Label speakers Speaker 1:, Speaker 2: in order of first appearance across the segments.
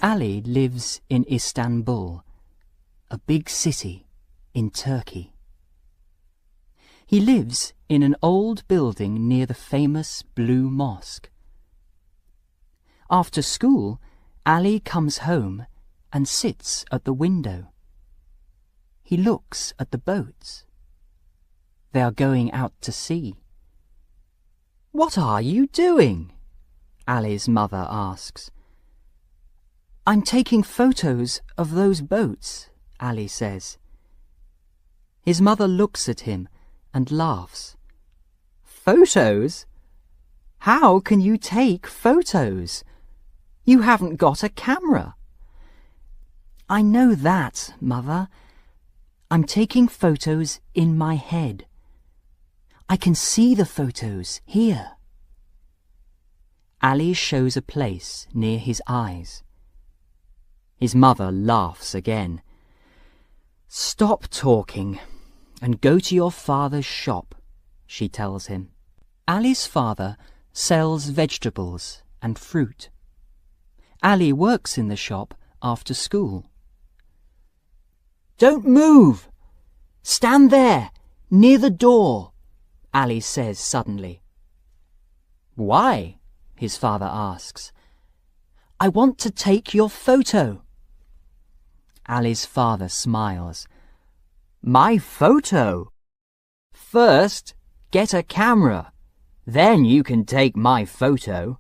Speaker 1: Ali lives in Istanbul, a big city in Turkey. He lives in an old building near the famous Blue Mosque. After school, Ali comes home and sits at the window. He looks at the boats. They are going out to sea. "What are you doing?" Ali's mother asks. "I'm taking photos of those boats," Ali says. His mother looks at him and laughs. "Photos? How can you take photos? You haven't got a camera." "I know that, Mother. I'm taking photos in my head. I can see the photos here." Ali shows a place near his eyes. His mother laughs again. "Stop talking and go to your father's shop," she tells him. Ali's father sells vegetables and fruit. Ali works in the shop after school. "Don't move! Stand there, near the door," Ali says suddenly. "Why?" his father asks. "I want to take your photo." Ali's father smiles. "My photo? First, get a camera. Then you can take my photo."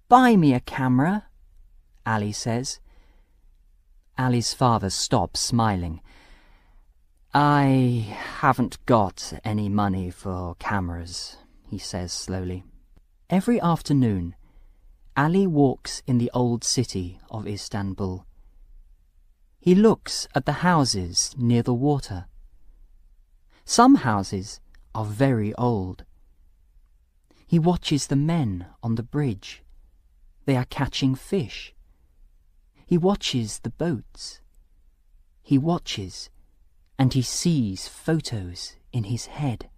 Speaker 1: "Buy me a camera," Ali says. Ali's father stops smiling. "I haven't got any money for cameras," he says slowly. Every afternoon, Ali walks in the old city of Istanbul. He looks at the houses near the water. Some houses are very old. He watches the men on the bridge. They are catching fish. He watches the boats. He watches, and he sees photos in his head.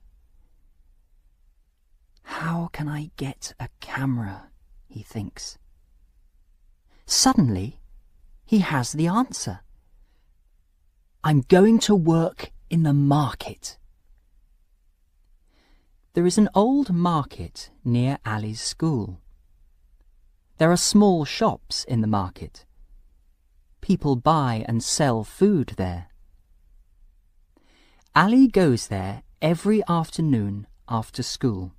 Speaker 1: "How can I get a camera?" he thinks. Suddenly, he has the answer. "I'm going to work in the market." There is an old market near Ali's school. There are small shops in the market. People buy and sell food there. Ali goes there every afternoon after school.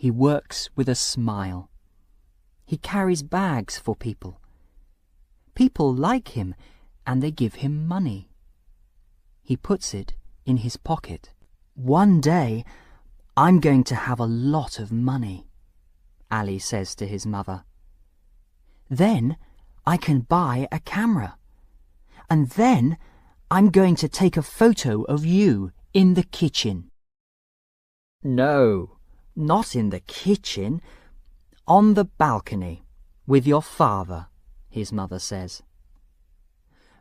Speaker 1: He works with a smile. He carries bags for people. People like him and they give him money. He puts it in his pocket. "One day, I'm going to have a lot of money," Ali says to his mother. "Then I can buy a camera. And then I'm going to take a photo of you in the kitchen." "No, not in the kitchen. On the balcony, with your father," his mother says.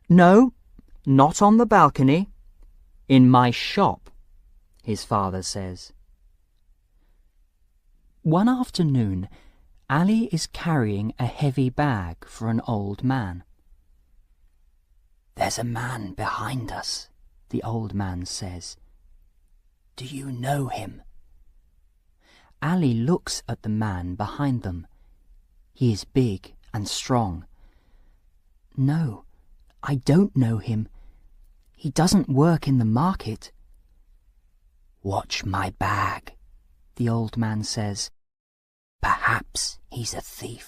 Speaker 1: "No, not on the balcony. In my shop," his father says. One afternoon, Ali is carrying a heavy bag for an old man. "There's a man behind us," the old man says. "Do you know him?" Ali looks at the man behind them. He is big and strong. "No, I don't know him. He doesn't work in the market." "Watch my bag," the old man says. "Perhaps he's a thief."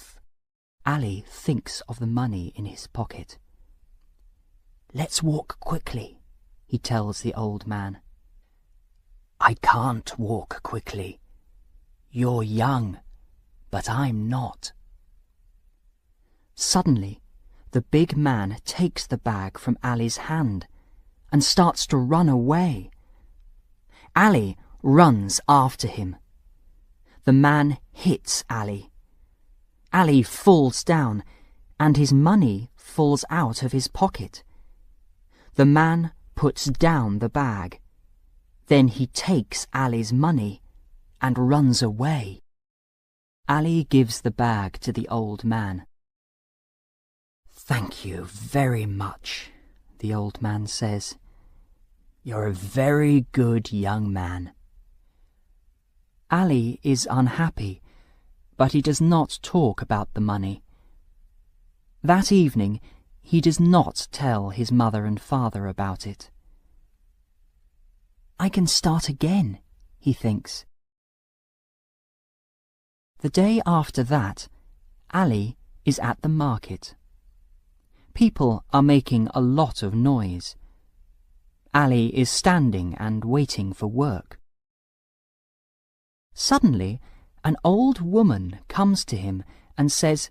Speaker 1: Ali thinks of the money in his pocket. "Let's walk quickly," he tells the old man. "I can't walk quickly. You're young, but I'm not." Suddenly, the big man takes the bag from Ali's hand and starts to run away. Ali runs after him. The man hits Ali. Ali falls down, and his money falls out of his pocket. The man puts down the bag. Then he takes Ali's money and runs away. Ali gives the bag to the old man. "Thank you very much," the old man says. "You're a very good young man." Ali is unhappy, but he does not talk about the money. That evening, he does not tell his mother and father about it. "I can start again," he thinks. The day after that, Ali is at the market. People are making a lot of noise. Ali is standing and waiting for work. Suddenly, an old woman comes to him and says,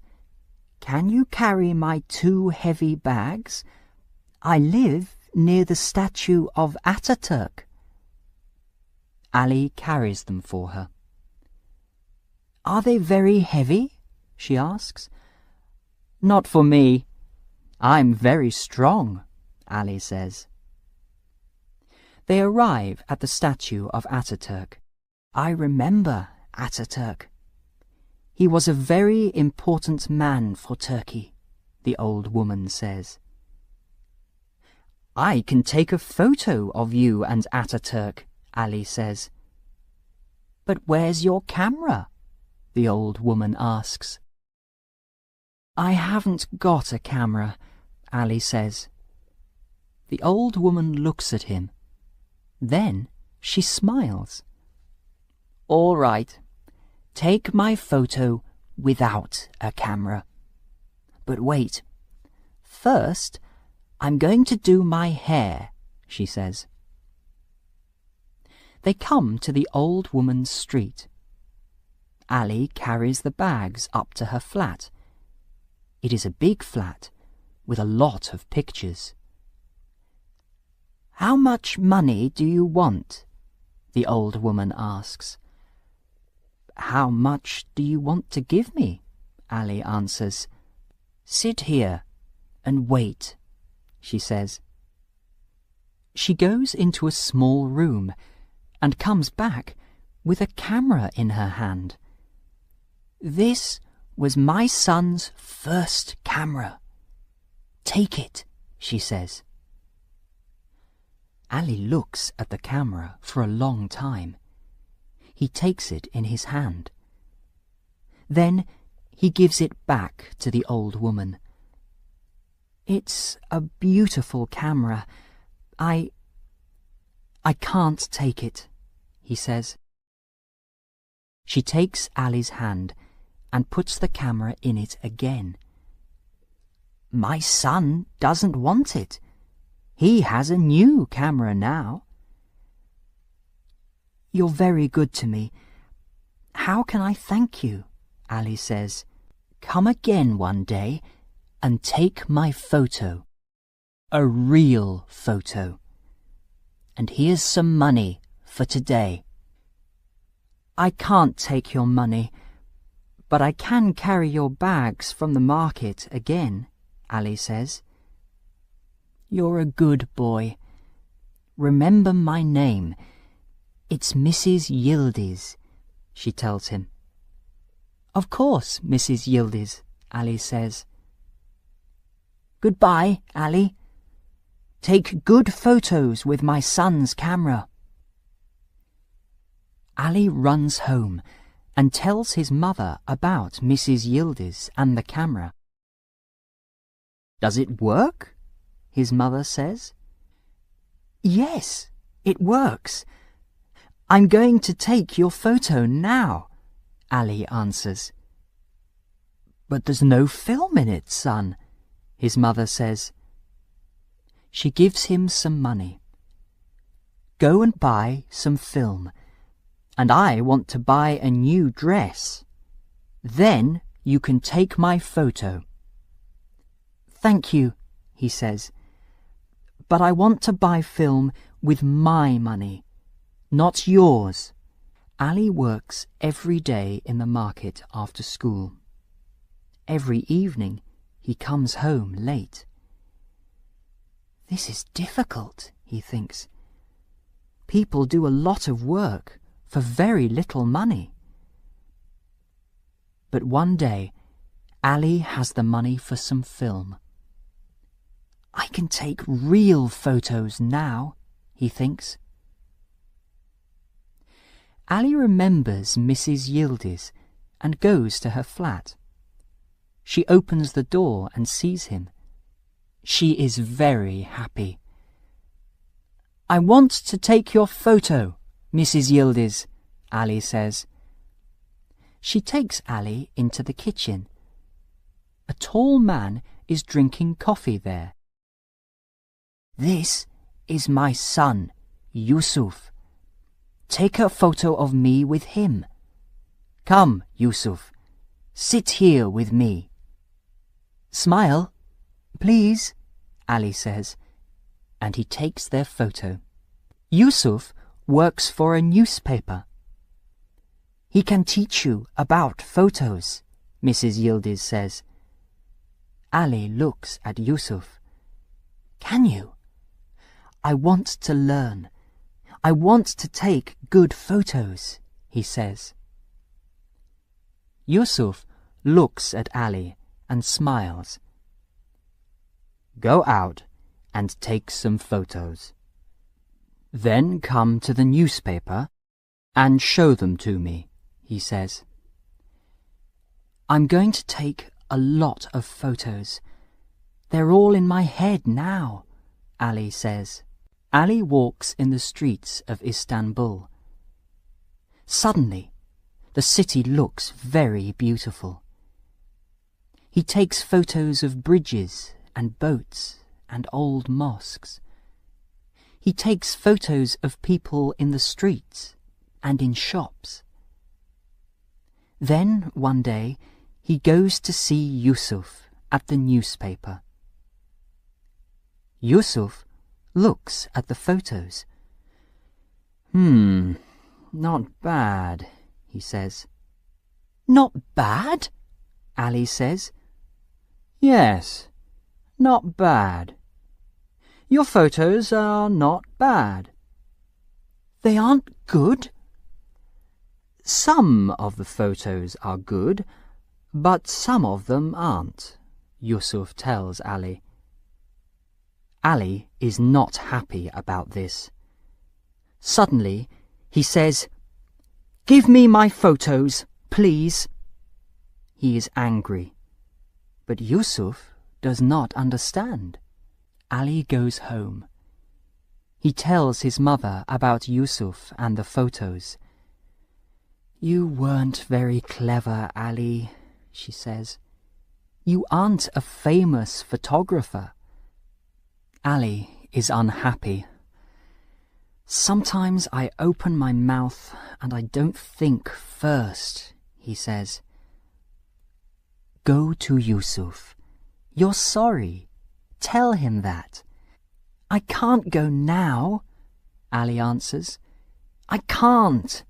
Speaker 1: "Can you carry my 2 heavy bags? I live near the statue of Ataturk." Ali carries them for her. "Are they very heavy?" she asks. "Not for me. I'm very strong," Ali says. They arrive at the statue of Ataturk. "I remember Ataturk. He was a very important man for Turkey," the old woman says. "I can take a photo of you and Ataturk," Ali says. "But where's your camera?" the old woman asks. "I haven't got a camera," Ali says. The old woman looks at him. Then she smiles. "All right, take my photo without a camera. But wait, first I'm going to do my hair," she says. They come to the old woman's street. Ali carries the bags up to her flat. It is a big flat with a lot of pictures. "How much money do you want?" the old woman asks. "How much do you want to give me?" Ali answers. "Sit here and wait," she says. She goes into a small room and comes back with a camera in her hand. "This was my son's first camera. Take it," she says. Ali looks at the camera for a long time. He takes it in his hand. Then he gives it back to the old woman. "It's a beautiful camera. I can't take it," he says. She takes Ali's hand and puts the camera in it again. "My son doesn't want it. He has a new camera now." "You're very good to me. How can I thank you?" Ali says. "Come again one day and take my photo. A real photo. And here's some money for today." "I can't take your money, but I can carry your bags from the market again," Ali says. "You're a good boy. Remember my name. It's Mrs. Yildiz," she tells him. "Of course, Mrs. Yildiz," Ali says. "Goodbye, Ali. Take good photos with my son's camera." Ali runs home and tells his mother about Mrs. Yildiz and the camera. "Does it work?" his mother says. "Yes, it works. I'm going to take your photo now," Ali answers. "But there's no film in it, son," his mother says. She gives him some money. "Go and buy some film, and I want to buy a new dress. Then you can take my photo." "Thank you," he says, "but I want to buy film with my money, not yours." Ali works every day in the market after school. Every evening he comes home late. "This is difficult," he thinks. "People do a lot of work for very little money." But one day Ali has the money for some film. I can take real photos now, he thinks. Ali remembers Mrs. Yildiz and goes to her flat. She opens the door and sees him. She is very happy. "I want to take your photo, Mrs. Yildiz," Ali says. She takes Ali into the kitchen. A tall man is drinking coffee there. "This is my son, Yusuf. Take a photo of me with him. Come, Yusuf, sit here with me." "Smile, please," Ali says, and he takes their photo. Yusuf works for a newspaper. "He can teach you about photos," Mrs. Yildiz says. Ali looks at Yusuf. "Can you? I want to learn. I want to take good photos," he says. Yusuf looks at Ali and smiles. "Go out and take some photos. Then come to the newspaper and show them to me," he says. "I'm going to take a lot of photos. They're all in my head now," Ali says. Ali walks in the streets of Istanbul. Suddenly, the city looks very beautiful. He takes photos of bridges and boats and old mosques. He takes photos of people in the streets and in shops. Then, one day, he goes to see Yusuf at the newspaper. Yusuf looks at the photos. Not bad," he says. "Not bad?" Ali says. "Yes, not bad. Your photos are not bad." "They aren't good?" "Some of the photos are good, but some of them aren't," Yusuf tells Ali. Ali is not happy about this. Suddenly, he says, "Give me my photos, please." He is angry, but Yusuf does not understand. Ali goes home. He tells his mother about Yusuf and the photos. "You weren't very clever, Ali," she says. "You aren't a famous photographer." Ali is unhappy. "Sometimes I open my mouth and I don't think first," he says. "Go to Yusuf. You're sorry. Tell him that." "I can't go now," Ali answers. "I can't.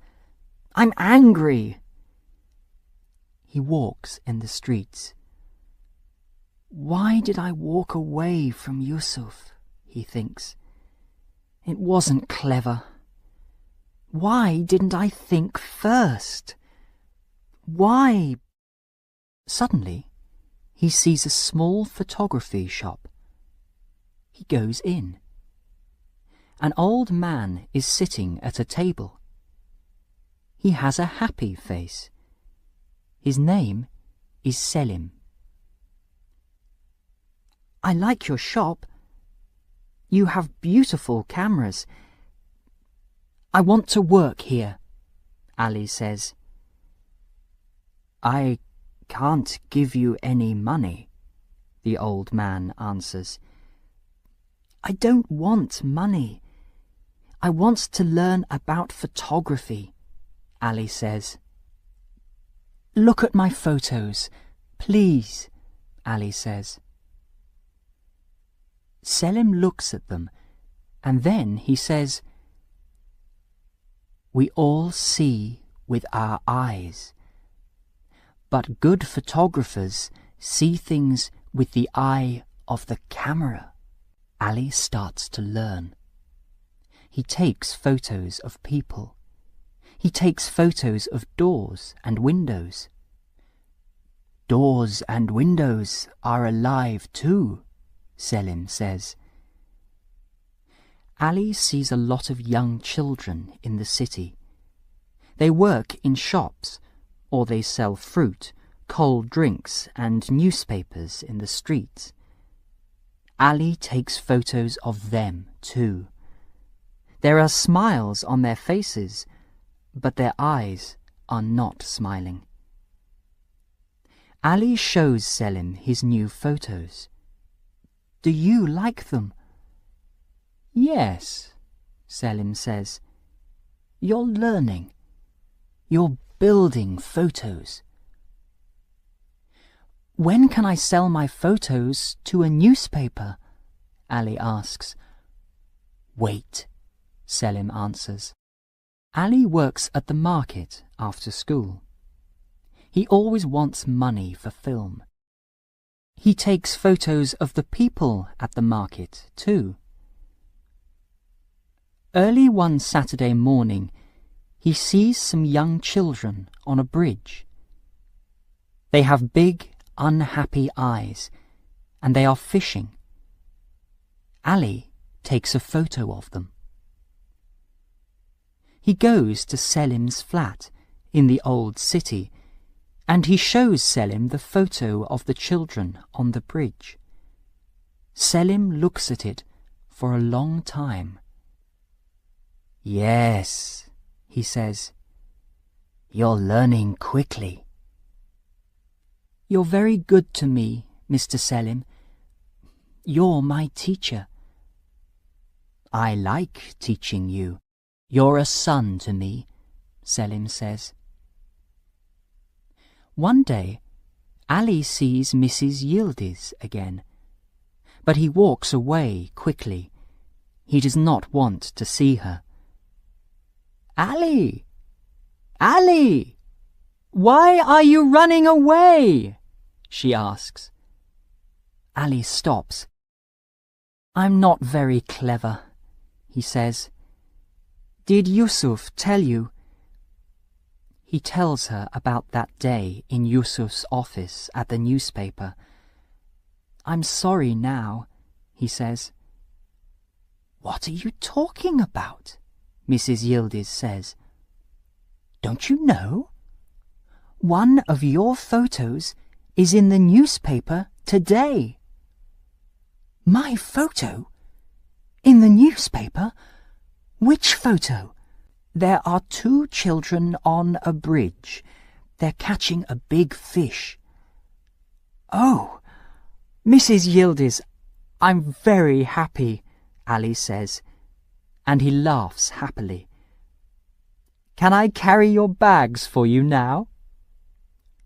Speaker 1: I'm angry." He walks in the streets. "Why did I walk away from Yusuf?" he thinks. "It wasn't clever. Why didn't I think first? Why?" Suddenly, he sees a small photography shop. He goes in. An old man is sitting at a table. He has a happy face. His name is Selim. "I like your shop. You have beautiful cameras. I want to work here," Ali says. "I can't give you any money," the old man answers. "I don't want money. I want to learn about photography," Ali says. "Look at my photos, please," Ali says. Selim looks at them, and then he says, "We all see with our eyes, but good photographers see things with the eye of the camera." Ali starts to learn. He takes photos of people. He takes photos of doors and windows. "Doors and windows are alive too," Selim says. Ali sees a lot of young children in the city. They work in shops, or they sell fruit, cold drinks and newspapers in the streets. Ali takes photos of them too. There are smiles on their faces, but their eyes are not smiling. Ali shows Selim his new photos. "Do you like them?" "Yes," Selim says. "You're learning. You're building photos." "When can I sell my photos to a newspaper?" Ali asks. "Wait," Selim answers. Ali works at the market after school. He always wants money for film. He takes photos of the people at the market too. Early one Saturday morning, he sees some young children on a bridge. They have big, unhappy eyes, and they are fishing. Ali takes a photo of them. He goes to Selim's flat in the old city, and he shows Selim the photo of the children on the bridge. Selim looks at it for a long time. "Yes," he says, "you're learning quickly." "You're very good to me, Mr. Selim. You're my teacher." "I like teaching you. You're a son to me," Selim says. One day, Ali sees Mrs. Yildiz again, but he walks away quickly. He does not want to see her. "Ali! Ali! Why are you running away?" she asks. Ali stops. "I'm not very clever," he says. "Did Yusuf tell you?" He tells her about that day in Yusuf's office at the newspaper. "I'm sorry now," he says. "What are you talking about?" Mrs. Yildiz says. "Don't you know? One of your photos is in the newspaper today." "My photo? In the newspaper? Which photo?" "There are 2 children on a bridge. They're catching a big fish." "Oh, Mrs. Yildiz, I'm very happy," Ali says, and he laughs happily. "Can I carry your bags for you now?"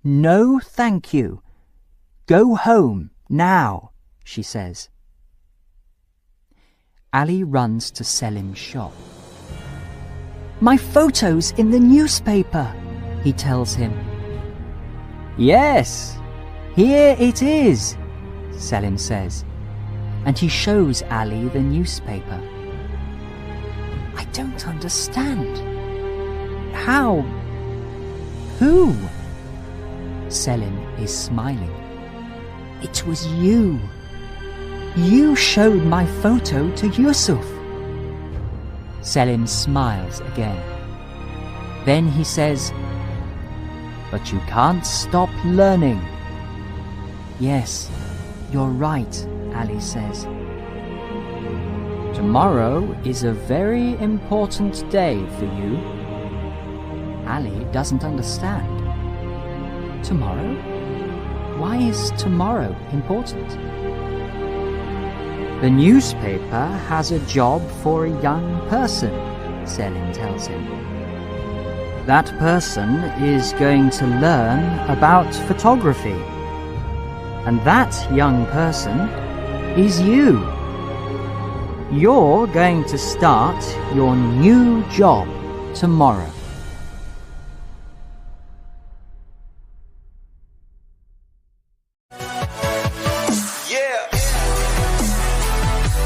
Speaker 1: "No, thank you. Go home now," she says. Ali runs to Selim's shop. "My photo's in the newspaper," he tells him. "Yes, here it is," Selim says, and he shows Ali the newspaper. "I don't understand. How? Who?" Selim is smiling. "It was you. You showed my photo to Yusuf." Selim smiles again. Then he says, "But you can't stop learning." "Yes, you're right," Ali says. "Tomorrow is a very important day for you." Ali doesn't understand. Tomorrow? Why is tomorrow important? "The newspaper has a job for a young person," Selim tells him. "That person is going to learn about photography. And that young person is you. You're going to start your new job tomorrow."